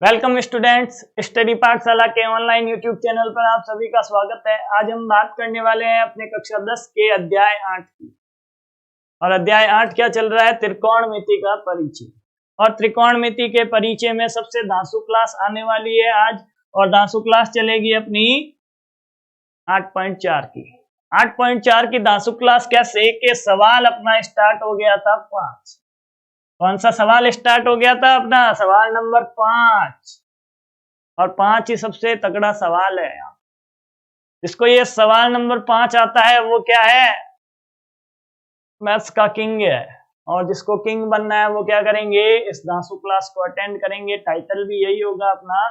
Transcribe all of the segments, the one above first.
Welcome students, study पाठशाला के online YouTube channel पर आप सभी का स्वागत है। आज हम बात करने वाले हैं अपने कक्षा 10 के अध्याय 8 की। और अध्याय 8 क्या चल रहा है? त्रिकोणमिति का परिचय। और त्रिकोणमिति के परिचय में सबसे धांसू क्लास आने वाली है आज, और धांसू क्लास चलेगी अपनी 8.4 की। 8.4 की धांसू क्लास कैसे के सवाल अपना स्टार्ट हो गया था 5। कौन सा सवाल स्टार्ट हो गया था? अपना सवाल नंबर 5। और 5 ही सबसे तगड़ा सवाल है। जिसको ये सवाल नंबर 5 आता है वो क्या है? मैथ्स का किंग है। और जिसको किंग बनना है वो क्या करेंगे? इस धांसू क्लास को अटेंड करेंगे। टाइटल भी यही होगा अपना,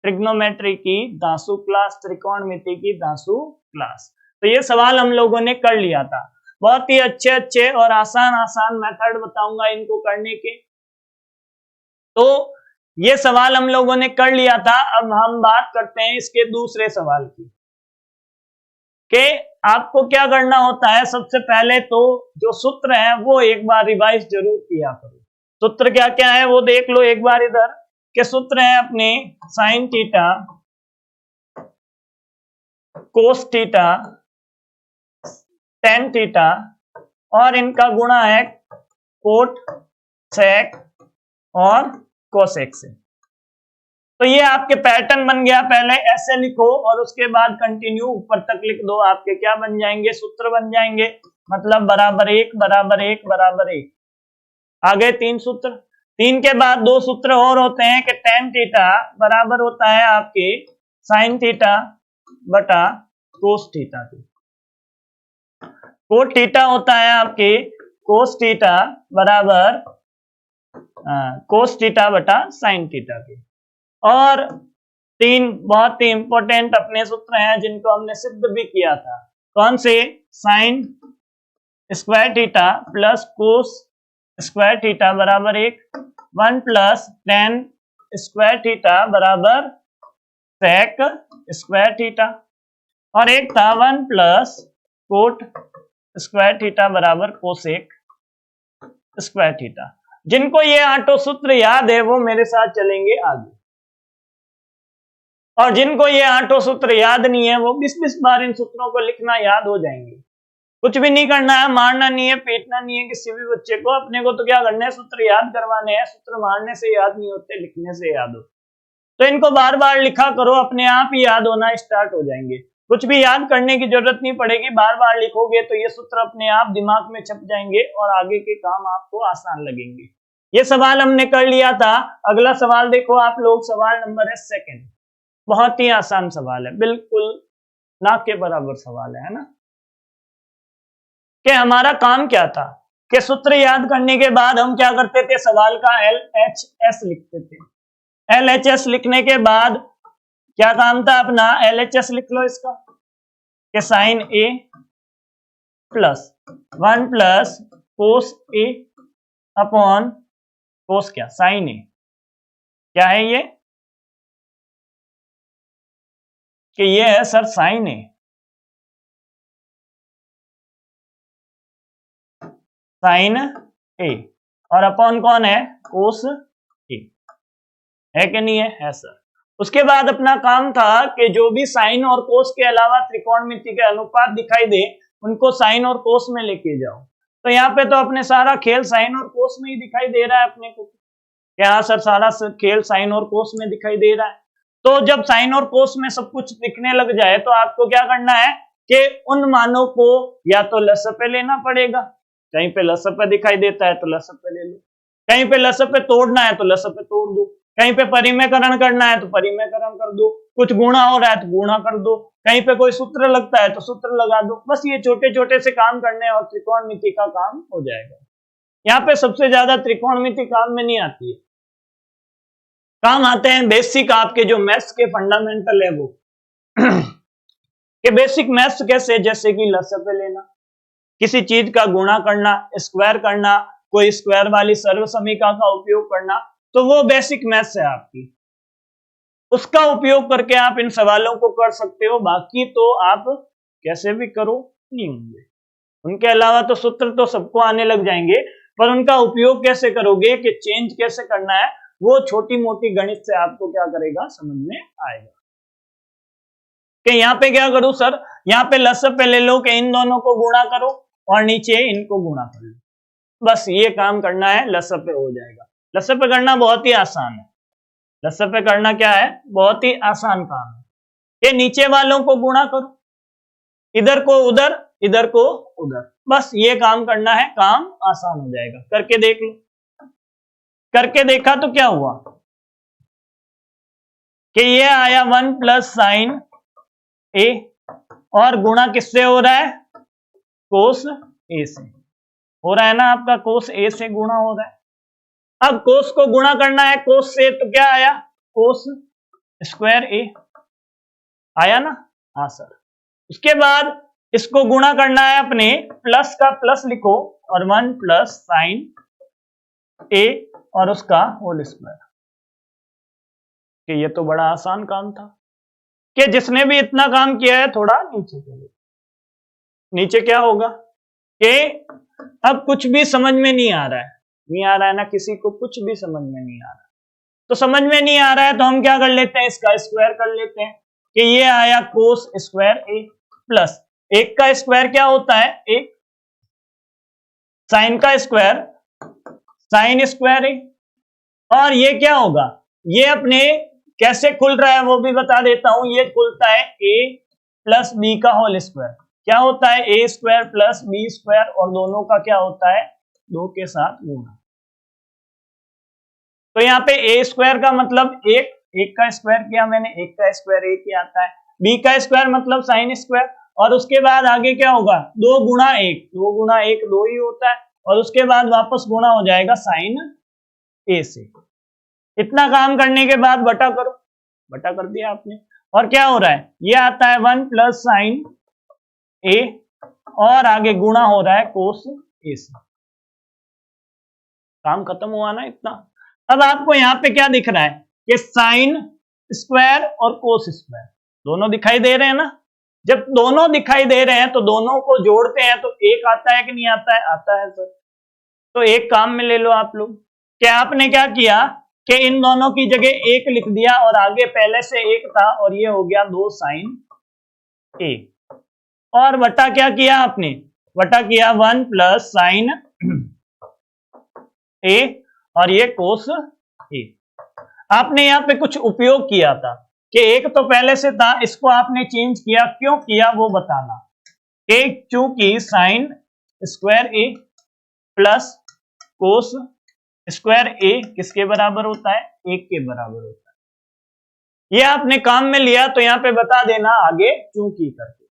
ट्रिग्नोमेट्री की धांसू क्लास, त्रिकोणमिति की धांसू क्लास। तो ये सवाल हम लोगों ने कर लिया था। बहुत ही अच्छे और आसान मेथड बताऊंगा इनको करने के। तो ये सवाल हम लोगों ने कर लिया था। अब हम बात करते हैं इसके दूसरे सवाल की, कि आपको क्या करना होता है। सबसे पहले तो जो सूत्र है वो एक बार रिवाइज जरूर किया करो। सूत्र क्या क्या है वो देख लो एक बार इधर के। सूत्र है अपने sine theta, cos theta, tan theta, और इनका गुणा है कोट, सेक और कोसेक से। तो ये आपके पैटर्न बन गया। पहले ऐसे लिखो और उसके बाद कंटिन्यू ऊपर तक लिख दो। आपके क्या बन जाएंगे? सूत्र बन जाएंगे। मतलब बराबर एक बराबर एक बराबर एक। आगे 3 सूत्र। 3 के बाद 2 सूत्र और होते हैं कि टेन थीटा बराबर होता है आपके साइन थीटा बटा कोस थीटा की। कोट थीटा होता है आपके कोस थीटा बराबर कोस थीटा बटा साइन थीटा की। और 3 बहुत ही इंपॉर्टेंट अपने सूत्र हैं जिनको हमने सिद्ध भी किया था। कौन से? Sine square theta plus cos square theta बराबर 1 प्लस टेन स्क्वायर थीटा बराबर सेक स्क्वायर थीटा, और एक था 1 प्लस कोट स्क्वायर थीटा बराबर कोसेक स्क्वायर थीटा। जिनको ये 8 सूत्र याद है वो मेरे साथ चलेंगे आगे, और जिनको ये 8 सूत्र याद नहीं है वो 20-20 बार इन सूत्रों को लिखना याद हो जाएंगे। कुछ भी नहीं करना है, मारना नहीं है, पीटना नहीं है किसी भी बच्चे को। अपने को तो क्या करना है? सूत्र याद करवाने हैं। सूत्र मारने से याद नहीं होते, लिखने से याद होते। तो इनको बार बार लिखा करो, अपने आप ही याद होना स्टार्ट हो जाएंगे। कुछ भी याद करने की जरूरत नहीं पड़ेगी। बार बार लिखोगे तो ये सूत्र अपने आप दिमाग में छप जाएंगे और आगे के काम आपको आसान लगेंगे। ये सवाल हमने कर लिया था। अगला सवाल देखो आप लोग। सवाल नंबर है 2। बहुत ही आसान सवाल है, बिल्कुल ना के बराबर सवाल है ना। कि हमारा काम क्या था कि सूत्र याद करने के बाद हम क्या करते थे? सवाल का LHS लिखते थे। LHS लिखने के बाद क्या काम था अपना? LHS लिख लो इसका कि sine A plus 1 plus cos A upon cos क्या? Sine A। क्या है ये? कि ये है sir sine A। Sine A और अपॉन कौन है? कोस A। है कि नहीं है? है सर। उसके बाद अपना काम था कि जो भी साइन और कोस के अलावा त्रिकोणमिति के अनुपात दिखाई दे उनको साइन और कोस में लेके जाओ। तो यहाँ पे तो अपने सारा खेल साइन और कोस में ही दिखाई दे रहा है अपने को। क्या सर? सारा खेल साइन और कोस में दिखाई दे रहा है। तो जब साइन और कोस में सब कुछ दिखने लग जाए तो आपको क्या करना है कि उन मानों को या तो लसपे लेना पड़ेगा। कहीं पे लसपे दिखाई देता है तो लसपे ले लो, कहीं पे लसपे तोड़ना है तो लसपे तोड़ दो, कहीं पे परिमेयकरण करना है तो परिमेयकरण कर दो, कुछ गुणा हो रहा है तो गुणा कर दो, कहीं पे कोई सूत्र लगता है तो सूत्र लगा दो। बस ये छोटे छोटे से काम करने और त्रिकोणमिति का काम हो जाएगा। यहाँ पे सबसे ज्यादा त्रिकोणमिति काम में नहीं आती है। काम आते हैं बेसिक आपके जो मैथ्स के फंडामेंटल है वो कि बेसिक मैथ्स कैसे, जैसे कि लसपे लेना, किसी चीज का गुणा करना, स्क्वायर करना, कोई स्क्वायर वाली सर्वसमीका का उपयोग करना, तो वो बेसिक मैथ्स है आपकी। उसका उपयोग करके आप इन सवालों को कर सकते हो। बाकी तो आप कैसे भी करो नहीं होंगे। उनके अलावा तो सूत्र तो सबको आने लग जाएंगे, पर उनका उपयोग कैसे करोगे कि चेंज कैसे करना है वो छोटी मोटी गणित से आपको क्या करेगा, समझ में आएगा। कि यहाँ पे क्या करूं सर, यहाँ पे लसप पे ले लो कि इन दोनों को गुणा करो और नीचे इनको गुणा कर लो, बस ये काम करना है, लसप पे हो जाएगा। लसप पे करना बहुत ही आसान है, लसप पे करना क्या है, बहुत ही आसान काम है। ये नीचे वालों को गुणा करो, इधर को उधर, इधर को उधर, बस ये काम करना है, काम आसान हो जाएगा। करके देख लो। करके देखा तो क्या हुआ कि ये आया 1 प्लस साइन ए और गुणा किससे हो रहा है, कोस ए से हो रहा है ना, आपका कोस ए से गुणा हो रहा है। अब कोस को गुणा करना है कोस से, तो क्या आया, कोस स्क्वायर ए आया ना, हाँ सर। उसके बाद इसको गुणा करना है अपने, प्लस का प्लस लिखो और 1 प्लस साइन ए और उसका होल स्क्वायर। कि ये तो बड़ा आसान काम था। कि जिसने भी इतना काम किया है थोड़ा नीचे चलो, नीचे क्या होगा कि अब कुछ भी समझ में नहीं आ रहा है, नहीं आ रहा है ना, किसी को कुछ भी समझ में नहीं आ रहा है, तो समझ में नहीं आ रहा है तो हम क्या कर लेते हैं, इसका स्क्वायर कर लेते हैं। कि ये आया कोस स्क्वायर ए प्लस एक का स्क्वायर क्या होता है, एक, साइन का स्क्वायर साइन स्क्वायर ए, और ये क्या होगा, ये अपने कैसे खुल रहा है वो भी बता देता हूं। ये खुलता है ए प्लस बी का होल स्क्वायर, क्या होता है ए स्क्वायर प्लस बी स्क्वायर, और दोनों का क्या होता है, दो के साथ गुणा। तो यहाँ पे ए स्क्वायर का मतलब एक, एक का स्क्वायर किया मैंने, एक का स्क्वायर एक ही आता है, बी का स्क्वायर मतलब साइन स्क्वायर, और उसके बाद आगे क्या होगा, दो गुणा एक, दो गुणा एक दो ही होता है, और उसके बाद वापस गुणा हो जाएगा साइन ए से। इतना काम करने के बाद बटा करो, बटा कर दिया आपने, और क्या हो रहा है, ये आता है 1 प्लस साइन ए और आगे गुणा हो रहा है कोस ए से। काम खत्म हुआ ना इतना। अब आपको यहाँ पे क्या दिख रहा है कि साइन स्क्वायर और कोस स्क्वायर दोनों दिखाई दे रहे हैं ना। जब दोनों दिखाई दे रहे हैं तो दोनों को जोड़ते हैं तो एक आता है कि नहीं आता है, आता है सर। तो एक काम में ले लो आप लोग, कि आपने क्या किया कि इन दोनों की जगह एक लिख दिया और आगे पहले से एक था और ये हो गया 2 साइन ए, और बटा क्या किया आपने, बटा किया 1 प्लस साइन ए और ये कोस ए। आपने यहाँ पे कुछ उपयोग किया था कि एक तो पहले से था, इसको आपने चेंज किया, क्यों किया वो बताना। एक चूंकि साइन स्क्वायर ए प्लस कोस स्क्वायर ए किसके बराबर होता है, एक के बराबर होता है। ये आपने काम में लिया तो यहाँ पे बता देना आगे चूंकि करके।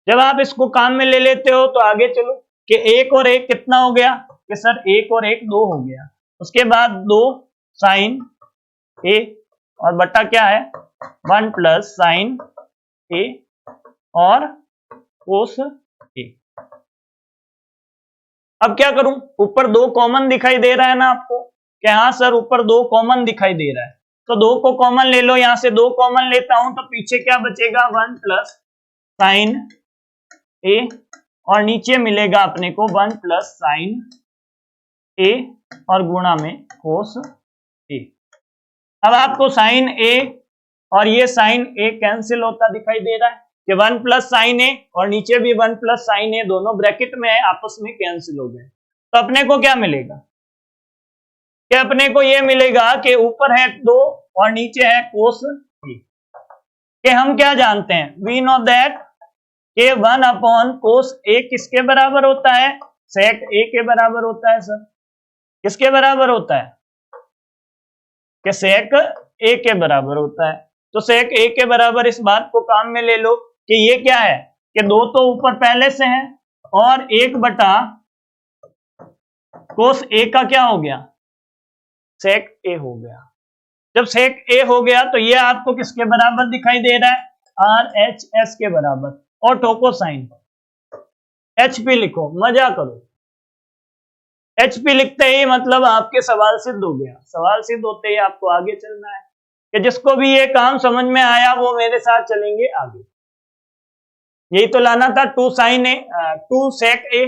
जब आप इसको काम में ले लेते हो तो आगे चलो कि एक और एक कितना हो गया, कि सर एक और एक दो हो गया। उसके बाद 2 साइन ए और बटा क्या है 1 प्लस साइन ए और कोस ए। अब क्या करूं, ऊपर 2 कॉमन दिखाई दे रहा है ना आपको, कि हाँ सर ऊपर 2 कॉमन दिखाई दे रहा है, तो 2 को कॉमन ले लो, यहां से 2 कॉमन लेता हूं तो पीछे क्या बचेगा 1 प्लस साइन ए और नीचे मिलेगा अपने को 1 प्लस साइन ए और गुणा में कोस ए। अब आपको साइन ए और ये साइन ए कैंसिल होता दिखाई दे रहा है कि 1 प्लस साइन ए और नीचे भी 1 प्लस साइन ए, दोनों ब्रैकेट में है, आपस में कैंसिल हो गए। तो अपने को क्या मिलेगा, कि अपने को ये मिलेगा कि ऊपर है 2 और नीचे है कोस ए। कि हम क्या जानते हैं, वी नो दैट कि 1 अपॉन कोस ए किसके बराबर होता है, सेक ए के बराबर होता है सर। किसके बराबर होता है, कि सेक ए के बराबर होता है। तो सेक ए के बराबर, इस बात को काम में ले लो कि ये क्या है कि 2 तो ऊपर पहले से है और 1 बटा कोस ए का क्या हो गया, सेक ए हो गया। जब सेक ए हो गया तो ये आपको किसके बराबर दिखाई दे रहा है, आर एच एस के बराबर। और ठोको साइन, एच पी लिखो, मजा करो। एच पी लिखते ही मतलब आपके सवाल सिद्ध हो गया। सवाल सिद्ध होते ही आपको आगे चलना है, कि जिसको भी ये काम समझ में आया वो मेरे साथ चलेंगे आगे। यही तो लाना था 2 साइन ए 2 सेक ए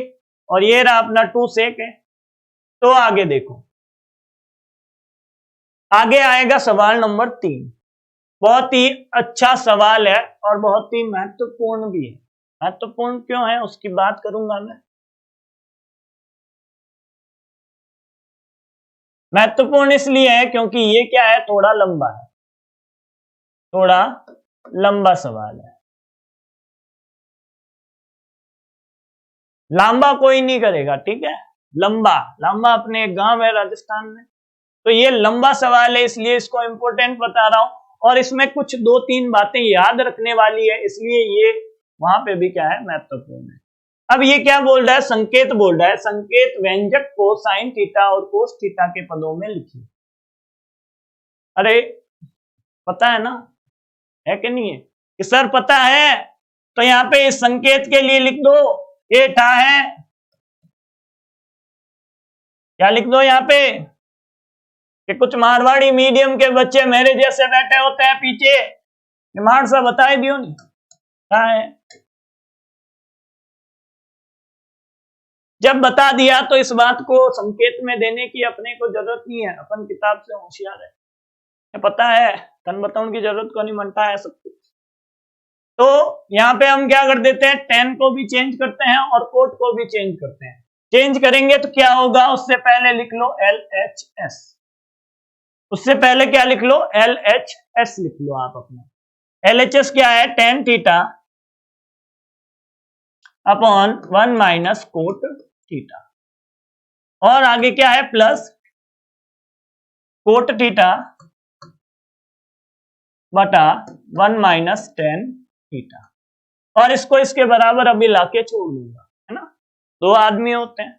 और ये रहा अपना 2 सेक ए। तो आगे देखो, आगे आएगा सवाल नंबर 3। बहुत ही अच्छा सवाल है और बहुत ही महत्वपूर्ण भी है। महत्वपूर्ण क्यों है उसकी बात करूंगा मैं। महत्वपूर्ण इसलिए है क्योंकि ये क्या है, थोड़ा लंबा है, थोड़ा लंबा सवाल है। लंबा कोई नहीं करेगा, ठीक है। लंबा लंबा अपने एक गांव है राजस्थान में, तो ये लंबा सवाल है इसलिए इसको इंपॉर्टेंट बता रहा हूं। और इसमें कुछ 2-3 बातें याद रखने वाली है, इसलिए ये वहां पे भी क्या है, महत्वपूर्ण है। अब ये क्या बोल रहा है, संकेत बोल रहा है। संकेत व्यंजक को साइन थीटा और कोस थीटा के पदों में लिखिए। अरे पता है ना, है कि नहीं है कि सर पता है, तो यहां पे इस संकेत के लिए लिख दो, ये था है, क्या लिख दो यहां पे कि कुछ मारवाड़ी मीडियम के बच्चे मेरे जैसे बैठे होते हैं पीछे, मार सा बताए दियो नहीं क्या है। जब बता दिया तो इस बात को संकेत में देने की अपने को जरूरत नहीं है, अपन किताब से होशियार है, पता है, तन बताउन की जरूरत को नहीं, मनता है सब कुछ। तो यहाँ पे हम क्या कर देते हैं, टेन को भी चेंज करते हैं और कोट को भी चेंज करते हैं। चेंज करेंगे तो क्या होगा, उससे पहले लिख लो LHS, उससे पहले क्या लिख लो, LHS लिख लो आप अपना। LHS क्या है, tan theta upon 1 minus cot theta, और आगे क्या है, प्लस कोट थीटा बटा 1 माइनस टेन थीटा, और इसको इसके बराबर अभी लाके छोड़ दूंगा, है ना। 2 आदमी होते हैं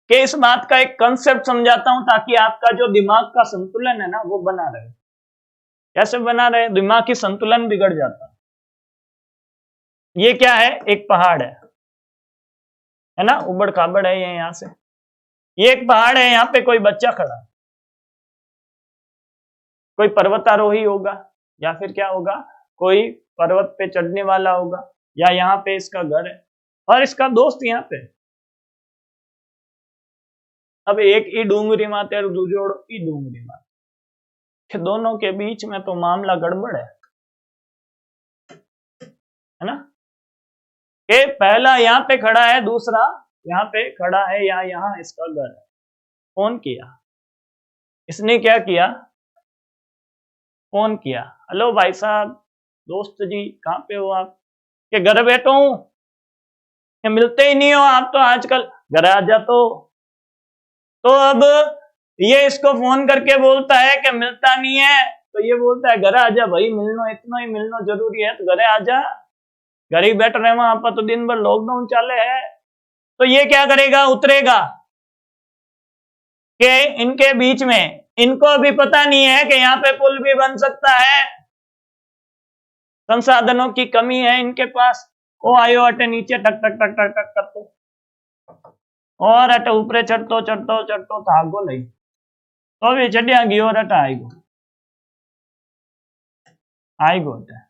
कि इस बात का एक कंसेप्ट समझाता हूं ताकि आपका जो दिमाग का संतुलन है ना वो बना रहे। कैसे बना रहे, दिमाग की संतुलन बिगड़ जाता है। ये क्या है, एक पहाड़ है ना, उबड़ खाबड़ है ये, यहां से ये एक पहाड़ है, यहां पे कोई बच्चा खड़ा है, कोई पर्वतारोही होगा या फिर क्या होगा, कोई पर्वत पे चढ़ने वाला होगा, या यहाँ पे इसका घर है और इसका दोस्त यहाँ पे। अब एक ही डूंगरी माते और दूजोड़ ई डूंगरी माते, दोनों के बीच में तो मामला गड़बड़ है ना। कि पहला यहाँ पे खड़ा है, दूसरा यहाँ पे खड़ा है, या यहाँ इसका घर है। फोन किया इसने, क्या किया, फोन किया, हेलो भाई साहब, दोस्त जी कहाँ पे हो आप, कि घर बैठो हूं, मिलते ही नहीं हो आप तो आजकल, घर आ जा। तो अब ये इसको फोन करके बोलता है कि मिलता नहीं है, तो ये बोलता है घर आ जा भाई, मिलना इतना ही मिलना जरूरी है, तो घरे आ जा, घर ही बैठ रहे वहां पर, तो दिन भर लॉकडाउन चाले है। तो ये क्या करेगा, उतरेगा कि इनके बीच में, इनको भी पता नहीं है कि यहाँ पे पुल भी बन सकता है, संसाधनों की कमी है इनके पास। ओ आयो अटे नीचे टक टक टक टक टक करतो, और अटे ऊपरे चढ़तो चढ़तो चढ़तो थागो लई, तो भी चढ़िया गई और अटे आईगो अटे।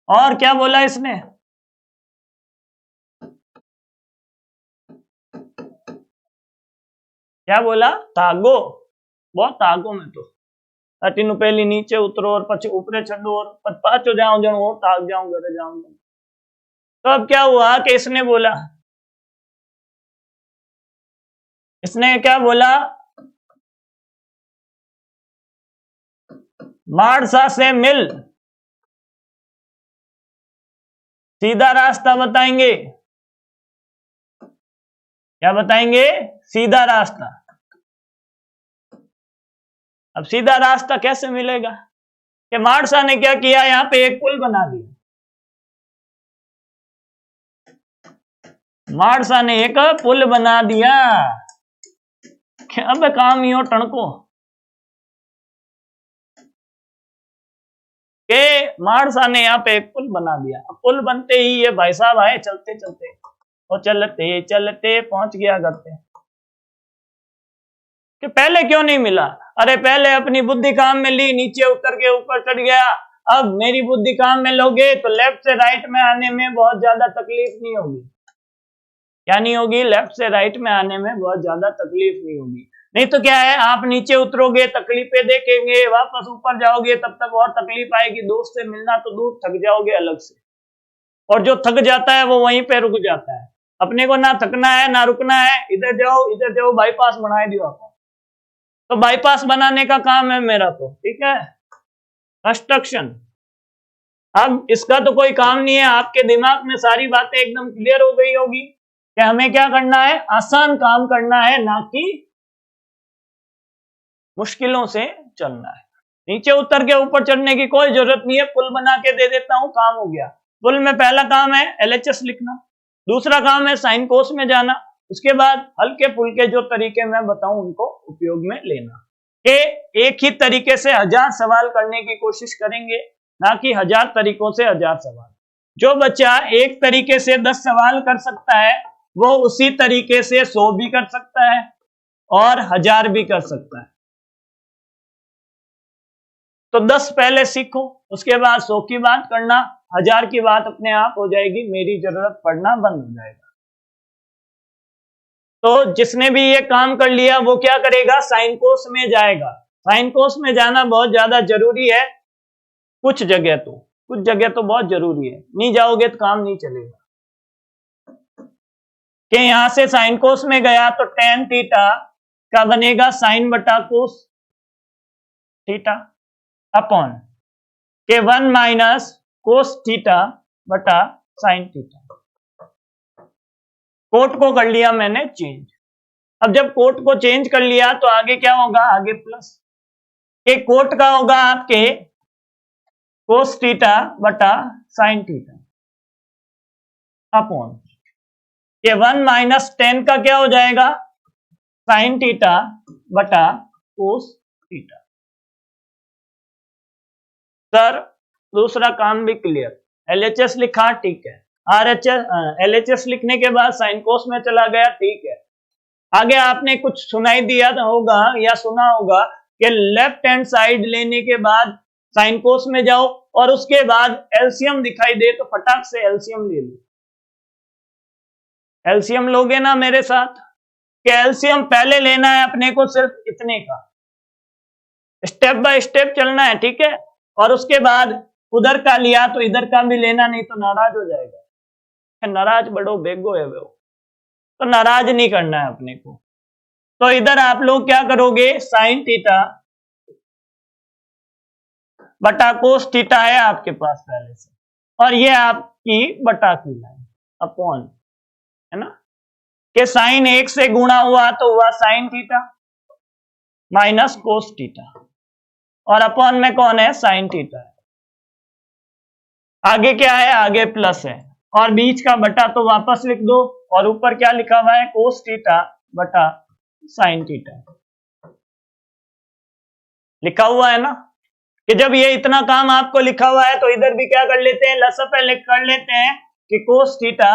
और क्या बोला इसने, क्या बोला, तागो, बहुत तागो में तो अटीनु पहली नीचे उतरो और पछे ऊपरे चढ़ो और पाछो जाऊं जाऊं और ताग जाऊं घरे जाऊं। तो अब क्या हुआ कि इसने बोला, इसने क्या बोला, मारसा से मिल, सीधा रास्ता बताएंगे, क्या बताएंगे, सीधा रास्ता। अब सीधा रास्ता कैसे मिलेगा, कि मारसा ने क्या किया, यहां पे एक पुल बना दिया, मारसा ने एक पुल बना दिया। अब काम ही हो टणको के मारसा ने यहाँ पे एक पुल बना दिया। अब पुल बनते ही ये भाई साहब आए चलते चलते, और चलते चलते पहुंच गया घर पे। कि पहले क्यों नहीं मिला, अरे पहले अपनी बुद्धि काम में ली, नीचे उतर के ऊपर चढ़ गया। अब मेरी बुद्धि काम में लोगे तो लेफ्ट से राइट में आने में बहुत ज्यादा तकलीफ नहीं होगी, क्या नहीं होगी, लेफ्ट से राइट में आने में बहुत ज्यादा तकलीफ नहीं होगी। नहीं तो क्या है, आप नीचे उतरोगे, तकलीफें देखेंगे, वापस ऊपर जाओगे, तब तक और तकलीफ आएगी, दोस्त से मिलना तो दूर, थक जाओगे अलग से। और जो थक जाता है वो वहीं पे रुक जाता है। अपने को ना थकना है ना रुकना है, इधर जाओ, बाईपास बना दियो आप। तो बाईपास बनाने का काम है मेरा, तो ठीक है, कंस्ट्रक्शन। अब इसका तो कोई काम नहीं है, आपके दिमाग में सारी बातें एकदम क्लियर हो गई होगी कि हमें क्या करना है, आसान काम करना है, ना कि मुश्किलों से चलना है। नीचे उतर के ऊपर चढ़ने की कोई जरूरत नहीं है, पुल बना के दे देता हूं, काम हो गया। पुल में पहला काम है LHS लिखना, दूसरा काम है साइन कोस में जाना, उसके बाद हल्के फुल्के जो तरीके मैं बताऊं उनको उपयोग में लेना। कि एक ही तरीके से 1000 सवाल करने की कोशिश करेंगे, ना कि 1000 तरीकों से 1000 सवाल। जो बच्चा एक तरीके से 10 सवाल कर सकता है, वो उसी तरीके से 100 भी कर सकता है और 1000 भी कर सकता है। तो 10 पहले सीखो, उसके बाद 100 की बात करना, 1000 की बात अपने आप हो जाएगी, मेरी जरूरत पड़ना बंद हो जाएगा। तो जिसने भी ये काम कर लिया वो क्या करेगा, साइन कोर्स में जाएगा। साइन कोर्स में जाना बहुत ज्यादा जरूरी है, कुछ जगह तो बहुत जरूरी है, नहीं जाओगे तो काम नहीं चलेगा। कि यहां से साइन कोस में गया तो tan थीटा का बनेगा साइन बटा कोस थीटा अपॉन के 1 माइनस कोस थीटा बटा साइन थीटा। कोट को कर लिया मैंने चेंज। अब जब कोट को चेंज कर लिया तो आगे क्या होगा, आगे प्लस के कोट का होगा आपके कोस थीटा बटा साइन थीटा अपॉन के 1 माइनस टेन का क्या हो जाएगा, साइन थीटा बटा कोस थीटा। सर दूसरा काम भी क्लियर, LHS लिखा, ठीक है, LHS लिखने के बाद साइन कोस में चला गया, ठीक है। आगे आपने कुछ सुनाई दिया होगा या सुना होगा कि लेफ्ट हैंड साइड लेने के बाद साइन कोस में जाओ और उसके बाद एलसीएम दिखाई दे तो फटाक से एलसीएम ले लो। एलसीएम लोगे ना मेरे साथ, कि एलसीएम पहले लेना है अपने को सिर्फ इतने का, स्टेप बाय स्टेप चलना है, ठीक है। और उसके बाद उधर का लिया तो इधर का भी लेना, नहीं तो नाराज हो जाएगा। नाराज बड़ो बेगो है वो, तो नाराज नहीं करना है अपने को। तो इधर आप लोग क्या करोगे, साइन थीटा बटा कोस थीटा है आपके पास पहले से, और ये आपकी बटा की लाइन अपॉन, है ना, कि साइन 1 से गुणा हुआ तो हुआ sign theta minus cos theta, और अपॉन में कौन है, साइन थीटा है। आगे क्या है, आगे प्लस है, और बीच का बटा तो वापस लिख दो, और ऊपर क्या लिखा हुआ है, कोस थीटा बटा साइन थीटा लिखा हुआ है ना। कि जब ये इतना काम आपको लिखा हुआ है तो इधर भी क्या कर लेते हैं, लसअप कर लेते हैं कि कोस थीटा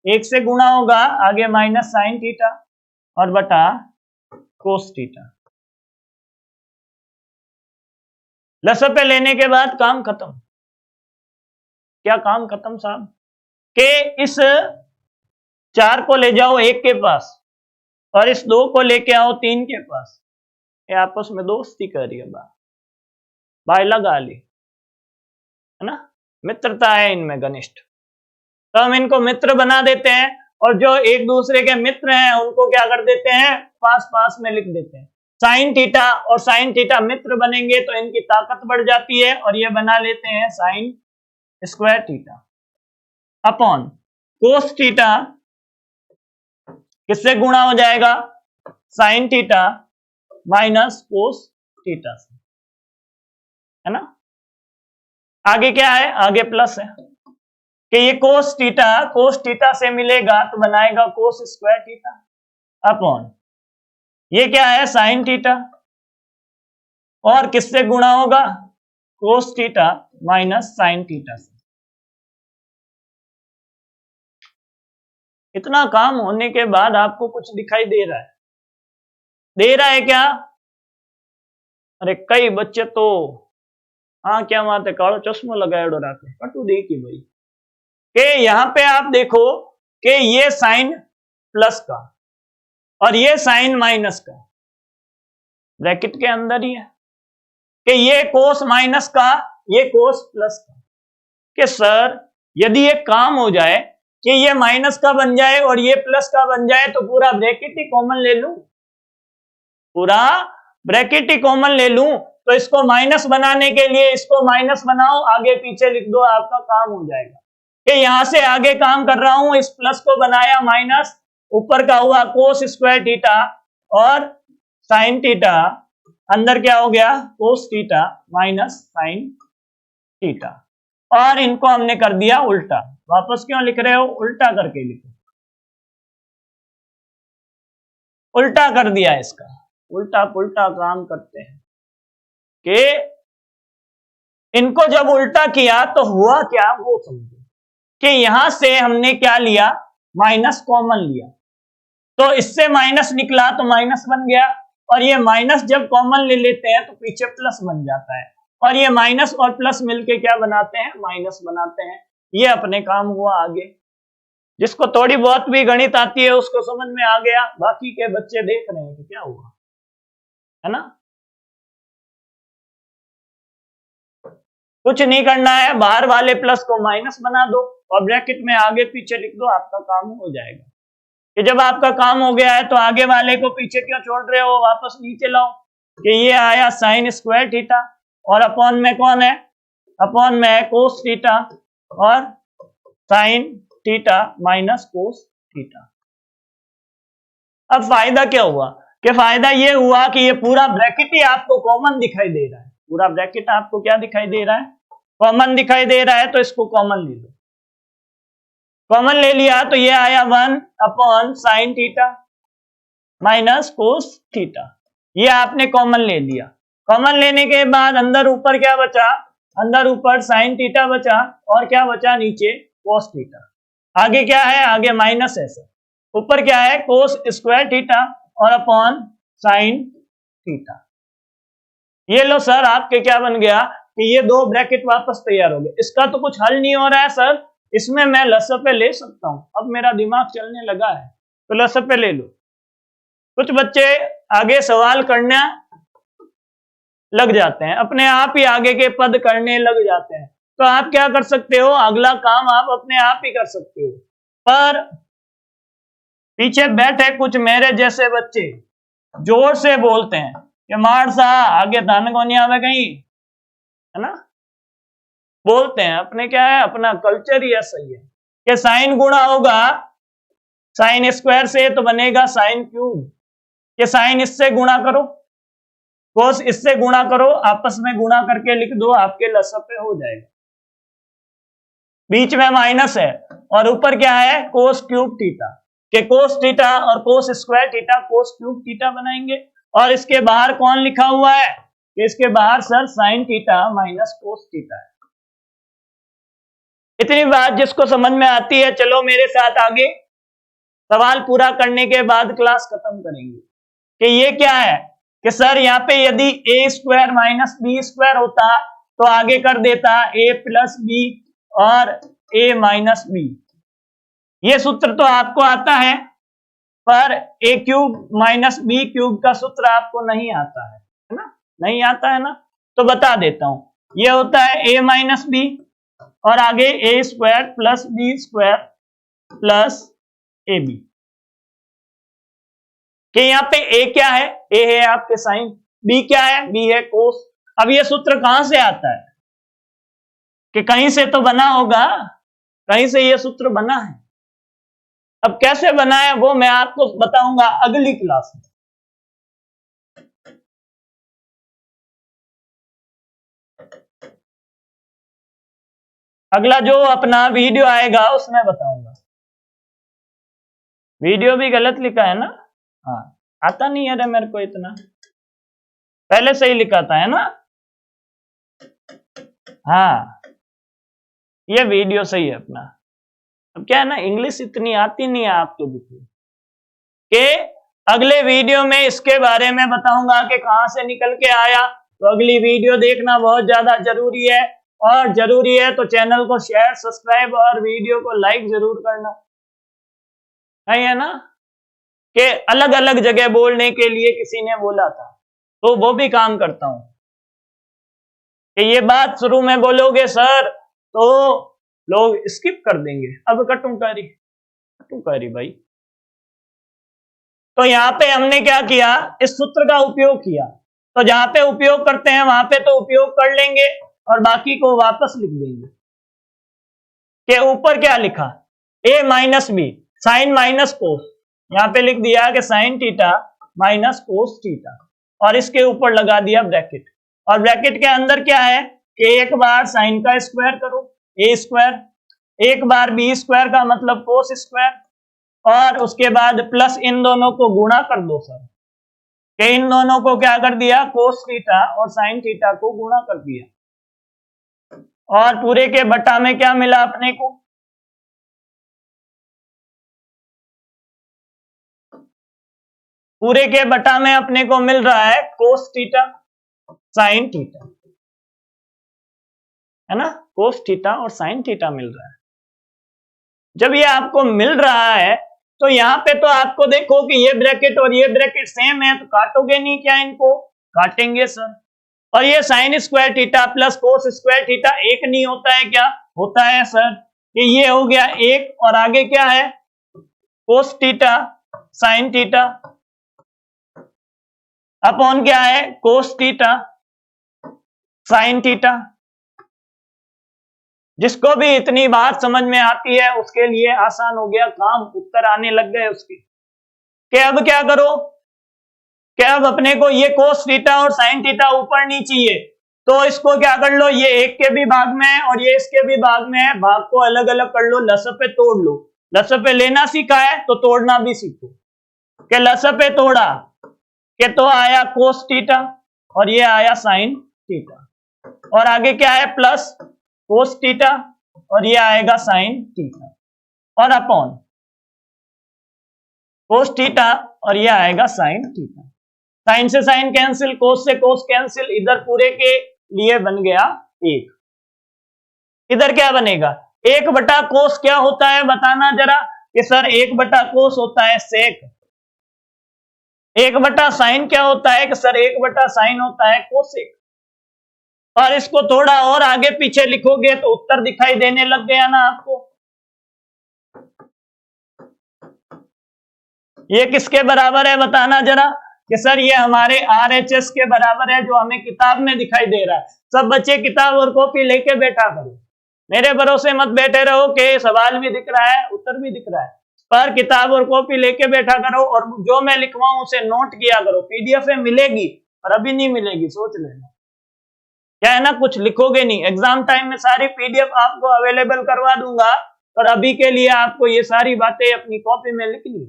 1 से गुणा होगा, आगे माइनस साइन थीटा और बटा कोस थीटा। लसअप लेने के बाद काम खत्म। क्या काम खत्म साहब, कि इस 4 को ले जाओ 1 के पास और इस 2 को लेके आओ 3 के पास, ये आपस में दोस्ती कर रही है, भाई लगा ली, है ना, मित्रता है इनमें घनिष्ठ, तो हम इनको मित्र बना देते हैं, और जो एक दूसरे के मित्र हैं उनको क्या कर देते हैं, पास पास में लिख देते हैं। साइन थीटा और साइन थीटा मित्र बनेंगे तो इनकी ताकत बढ़ जाती है, और ये बना लेते हैं sine square theta upon cos theta किससे गुणा हो जाएगा, sign theta minus cos theta से, है ना। आगे क्या है, आगे प्लस है, कि ये कोस थीटा से मिलेगा तो बनाएगा कोस स्क्वायर थीटा अपॉन ये क्या है, साइन थीटा, और किससे गुणा होगा, cos theta minus sine theta से। इतना काम होने के बाद आपको कुछ दिखाई दे रहा है क्या, अरे कई बच्चे तो हाँ क्या बात है, कालो चश्मो लगाया रात कटू देखी भाई, कि यहां पे आप देखो कि ये साइन प्लस का और ये साइन माइनस का, ब्रैकेट के अंदर ही है कि ये कोस माइनस का, ये कोस प्लस का, कि सर यदि ये काम हो जाए कि ये माइनस का बन जाए और ये प्लस का बन जाए तो पूरा ब्रैकेट ही कॉमन ले लूं, पूरा ब्रैकेट ही कॉमन ले लूं, तो इसको माइनस बनाने के लिए इसको माइनस बनाओ, आगे पीछे लिख दो, आपका काम हो जाएगा। कि यहां से आगे काम कर रहा हूं, इस प्लस को बनाया माइनस, ऊपर का हुआ कोस स्क्वायर थीटा और साइन थीटा, अंदर क्या हो गया cos theta minus sine theta, और इनको हमने कर दिया उल्टा। वापस क्यों लिख रहे हो, उल्टा करके लिखो, उल्टा कर दिया इसका, उल्टा पुल्टा काम करते हैं। कि इनको जब उल्टा किया तो हुआ क्या वो समझो, कि यहां से हमने क्या लिया, माइनस कॉमन लिया, तो इससे माइनस निकला तो माइनस बन गया, और ये माइनस जब कॉमन ले लेते हैं तो पीछे प्लस बन जाता है, और ये माइनस और प्लस मिलके क्या बनाते हैं, माइनस बनाते हैं। ये अपने काम हुआ आगे। जिसको थोड़ी बहुत भी गणित आती है उसको समझ में आ गया, बाकी के बच्चे देख रहे हैं कि क्या हुआ, है ना। कुछ नहीं करना है, बाहर वाले प्लस को माइनस बना दो और ब्रैकेट में आगे पीछे लिख दो, आपका काम हो जाएगा। कि जब आपका काम हो गया है तो आगे वाले को पीछे क्यों छोड़ रहे हो, वापस नीचे लाओ। कि ये आया साइन स्क्वायर थीटा और अपॉन में कौन है, अपॉन में है कोस थीटा और sign theta minus cos theta. अब फायदा क्या हुआ, कि फायदा ये हुआ कि ये पूरा ब्रैकेट ही आपको कॉमन दिखाई दे रहा है, पूरा ब्रैकेट आपको क्या दिखाई दे रहा है, कॉमन दिखाई दे रहा है। तो इसको कॉमन ले लो, कॉमन ले लिया तो ये आया 1 upon sine theta minus cos theta, ये आपने कॉमन ले लिया। कॉमन लेने के बाद अंदर ऊपर क्या बचा, अंदर ऊपर साइन थीटा बचा और क्या बचा नीचे कोस थीटा। आगे क्या है, आगे माइनस है सर, ऊपर क्या है कोस स्क्वायर थीटा और अपॉन साइन थीटा। ये लो सर आपके क्या बन गया कि ये दो ब्रैकेट वापस तैयार हो गए। इसका तो कुछ हल नहीं हो रहा है सर, इसमें मैं लसपे ले सकता हूं, अब मेरा दिमाग चलने लगा है तो लसपे ले लो। कुछ बच्चे आगे सवाल करने लग जाते हैं, अपने आप ही आगे के पद करने लग जाते हैं, तो आप क्या कर सकते हो, अगला काम आप अपने आप ही कर सकते हो। पर पीछे बैठे कुछ मेरे जैसे बच्चे जोर से बोलते हैं कि मार सा आगे धन को नहीं आवे कहीं, है ना, बोलते हैं। अपने क्या है, अपना कल्चर ही ऐसा ही है कि साइन गुणा होगा साइन स्क्वायर से तो बनेगा साइन क्यूब, कि साइन इससे गुणा करो, कोस इससे गुणा करो, आपस में गुणा करके लिख दो, आपके लसपे हो जाएगा। बीच में माइनस है और ऊपर क्या है कोस क्यूब थीटा, के कोस थीटा और cos square theta cos cube theta बनाएंगे। और इसके बाहर कौन लिखा हुआ है, कि इसके बाहर sir sign theta minus cos theta है। इतनी बात जिसको समझ में आती है चलो मेरे साथ आगे, सवाल पूरा करने के बाद क्लास खत्म करेंगे। कि ये क्या है, कि सर यहाँ पे यदि ए स्क्वायर माइनस बी स्क्वायर होता तो आगे कर देता ए प्लस बी और ए माइनस बी। ये सूत्र तो आपको आता है, पर ए क्यूब माइनस बी क्यूब का सूत्र आपको नहीं आता है ना, नहीं आता है ना, तो बता देता हूं। ये होता है ए माइनस बी और आगे A square plus B square plus A B. कि यहाँ पे ए क्या है, ए है आपके साइन, बी क्या है, बी है कोस। अब ये सूत्र कहां से आता है, कि कहीं से तो बना होगा, कहीं से ये सूत्र बना है। अब कैसे बना है वो मैं आपको बताऊंगा अगली क्लास में। अगला जो अपना वीडियो आएगा उसमें बताऊंगा। वीडियो भी गलत लिखा है ना, हाँ आता नहीं है रे मेरे को, इतना पहले से ही लिखा था, है ना, हाँ ये वीडियो सही है अपना। अब क्या है ना, इंग्लिश इतनी आती नहीं है आपको बिल्कुल। के अगले वीडियो में इसके बारे में बताऊंगा कि कहां से निकल के आया, तो अगली वीडियो देखना बहुत ज्यादा जरूरी है। और जरूरी है तो चैनल को शेयर सब्सक्राइब और वीडियो को लाइक जरूर करना है ना, कि अलग अलग जगह बोलने के लिए किसी ने बोला था तो वो भी काम करता हूं कि ये बात शुरू में बोलोगे सर तो लोग स्किप कर देंगे। अब कटुकारी भाई। तो यहां पे हमने क्या किया, इस सूत्र का उपयोग किया। तो जहां पे उपयोग करते हैं वहां पे तो उपयोग कर लेंगे और बाकी को वापस लिख देंगे। के ऊपर क्या लिखा, a minus B sine minus cos, यहां पे लिख दिया कि sine theta minus cos theta, और इसके ऊपर लगा दिया ब्रैकेट। और ब्रैकेट के अंदर क्या है कि एक बार साइन का स्क्वायर करो a स्क्वायर, एक बार b स्क्वायर का मतलब कोस स्क्वायर, और उसके बाद प्लस इन दोनों को गुणा कर दो सर, कि इन दोनों को क्या कर दिया, कोस थीटा और साइन थीटा को गुणा कर दिया। और पूरे के बटा में क्या मिला अपने को, पूरे के बटा में अपने को मिल रहा है कोस थीटा साइन थीटा, है ना, कोस थीटा और साइन थीटा मिल रहा है। जब ये आपको मिल रहा है तो यहां पे तो आपको देखो कि ये ब्रैकेट और ये ब्रैकेट सेम है, तो काटोगे नहीं क्या इनको, काटेंगे सर। और ये sine square theta plus cos square theta एक नहीं होता है क्या, होता है सर। ये हो गया एक, और आगे क्या है cos theta sine theta upon क्या है कोस थीटा साइन थीटा। जिसको भी इतनी बात समझ में आती है उसके लिए आसान हो गया काम, उत्तर आने लग गए उसके। कि अब क्या करो कि अब अपने को ये कोस थीटा और साइन थीटा ऊपर नहीं चाहिए, तो इसको क्या कर लो, ये एक के भी भाग में है और ये इसके भी भाग में है, भाग को अलग अलग कर लो, लसब पे तोड़ लो। लसब पे लेना सीखा है तो तोड़ना भी सीखो। कि लसब पे तोड़ा कि तो आया कोस थीटा और ये आया साइन थीटा, और आगे क्या है प्लस कोस थीटा और ये आएगा साइन थीटा, और अपॉन कोस थीटा और ये आएगा साइन थीटा। साइन से साइन कैंसिल, कोस से कोस कैंसिल, इधर पूरे के लिए बन गया एक। इधर क्या बनेगा, एक बटा कोस क्या होता है बताना जरा, कि सर एक बटा कोस होता है सेक। एक बटा साइन क्या होता है कि सर एक बटा साइन होता है कोसेक। और इसको थोड़ा और आगे पीछे लिखोगे तो उत्तर दिखाई देने लग गया ना आपको। ये किसके बराबर है बताना जरा, कि सर ये हमारे RHS के बराबर है जो हमें किताब में दिखाई दे रहा है। सब बच्चे किताब और कॉपी लेके बैठा करो, मेरे भरोसे मत बैठे रहो कि सवाल भी दिख रहा है उत्तर भी दिख रहा है, पर किताब और कॉपी लेके बैठा करो और जो मैं लिखवाऊं उसे नोट किया करो। PDF में मिलेगी और अभी नहीं मिलेगी, सोच लेना। क्या है ना, कुछ लिखोगे नहीं, एग्जाम टाइम में सारी PDF आपको अवेलेबल करवा दूंगा, पर अभी के लिए आपको ये सारी बातें अपनी कॉपी में लिखनी।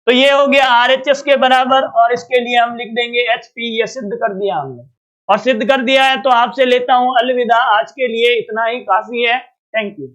तो ये हो गया RHS के बराबर, और इसके लिए हम लिख देंगे HP। ये सिद्ध कर दिया हमने, और सिद्ध कर दिया है तो आपसे लेता हूं अलविदा। आज के लिए इतना ही काफी है। Thank you.